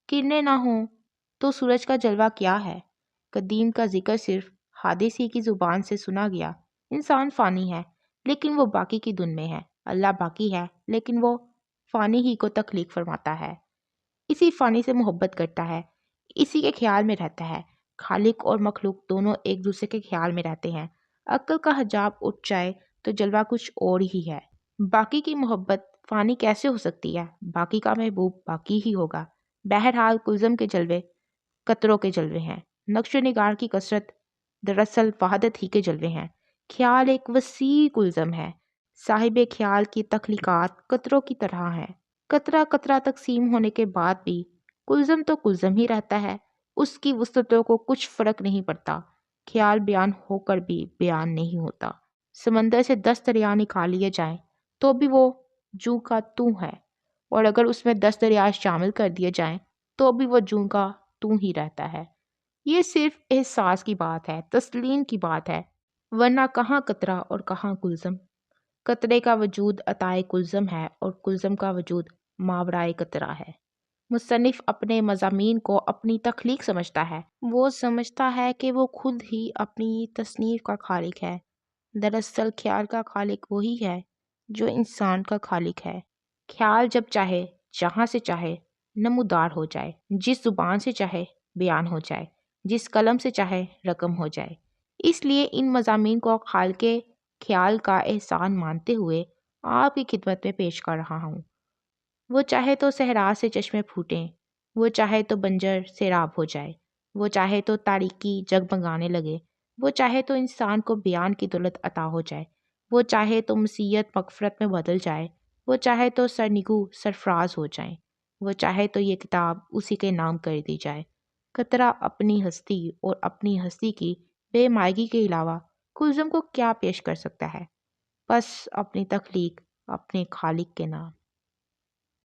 کرنیں نہ ہوں تو سورج کا جلوہ کیا ہے؟ قدیم کا ذکر صرف حادثی کی زبان سے سنا گیا۔ انسان فانی ہے لیکن وہ باقی کی دن میں ہے۔ اللہ باقی ہے لیکن وہ فانی ہی کو تخلیق فرماتا ہے، اسی فانی سے محبت کرتا ہے، اسی کے خیال میں رہتا ہے۔ خالق اور مخلوق دونوں ایک دوسرے کے خیال میں رہتے ہیں۔ عقل کا حجاب اٹھ جائے تو جلوہ کچھ اور ہی ہے۔ باقی کی محبت فانی کیسے ہو سکتی ہے؟ باقی کا محبوب باقی ہی ہوگا۔ بہرحال کلزم کے جلوے قطروں کے جلوے ہیں، نقش و نگار کی کثرت دراصل وحدت ہی کے جلوے ہیں۔ خیال ایک وسیع کلزم ہے، صاحب خیال کی تخلیقات قطروں کی طرح ہیں۔ قطرہ قطرہ تقسیم ہونے کے بعد بھی کلزم تو کلزم ہی رہتا ہے، اس کی وسعتوں کو کچھ فرق نہیں پڑتا۔ خیال بیان ہو کر بھی بیان نہیں ہوتا۔ سمندر سے 10 دریا نکال لیے جائیں تو بھی وہ جوں کا توں ہے، اور اگر اس میں 10 دریا شامل کر دیے جائیں تو بھی وہ جوں کا توں ہی رہتا ہے۔ یہ صرف احساس کی بات ہے، تسلیم کی بات ہے، ورنہ کہاں قطرہ اور کہاں کلزم۔ قطرے کا وجود عطائے کلزم ہے اور کلزم کا وجود ماورائے قطرہ ہے۔ مصنف اپنے مضامین کو اپنی تخلیق سمجھتا ہے۔ وہ سمجھتا ہے کہ وہ خود ہی اپنی تصنیف کا خالق ہے۔ دراصل خیال کا خالق وہی ہے جو انسان کا خالق ہے۔ خیال جب چاہے جہاں سے چاہے نمودار ہو جائے، جس زبان سے چاہے بیان ہو جائے، جس قلم سے چاہے رقم ہو جائے۔ اس لیے ان مضامین کو خالق خیال کا احسان مانتے ہوئے آپ کی خدمت میں پیش کر رہا ہوں۔ وہ چاہے تو صحرا سے چشمے پھوٹیں، وہ چاہے تو بنجر سیراب ہو جائے، وہ چاہے تو تاریکی جگمگانے لگے، وہ چاہے تو انسان کو بیان کی دولت عطا ہو جائے، وہ چاہے تو مسیت مغفرت میں بدل جائے، وہ چاہے تو سرنگو سرفراز ہو جائیں، وہ چاہے تو یہ کتاب اسی کے نام کر دی جائے۔ قطرہ اپنی ہستی اور اپنی ہستی کی بے مائگی کے علاوہ کلزم کو کیا پیش کر سکتا ہے؟ بس اپنی تخلیق، اپنے خالق کے نام۔